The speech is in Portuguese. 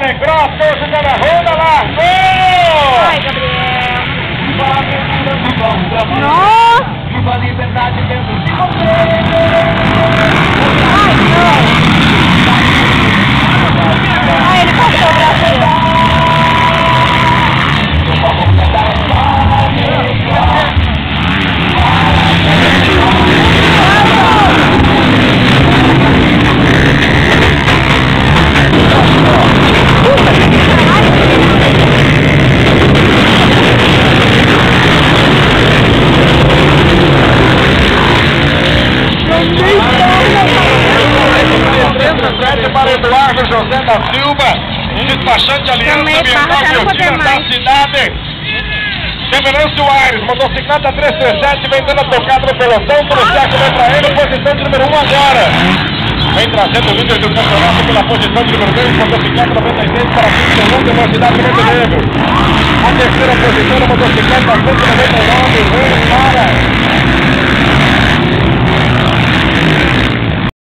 Alecross, torcida na ronda, largou! Ai, Gabriel. Nossa! Viva a liberdade dentro de você! Ai, ele passou o braço. Para Eduardo José da Silva, despachante Aliança Ambiental Piotina da cidade. Reverêncio Aires, motocicleta 337, vem dando a tocada no pelotão, Processo vem para ele, posição de número 1 agora. Vem trazendo o líder do campeonato pela posição de número 2, motocicleta 96 para 5 segundos, velocidade Montenegro. A terceira posição da motocicleta 199, vem para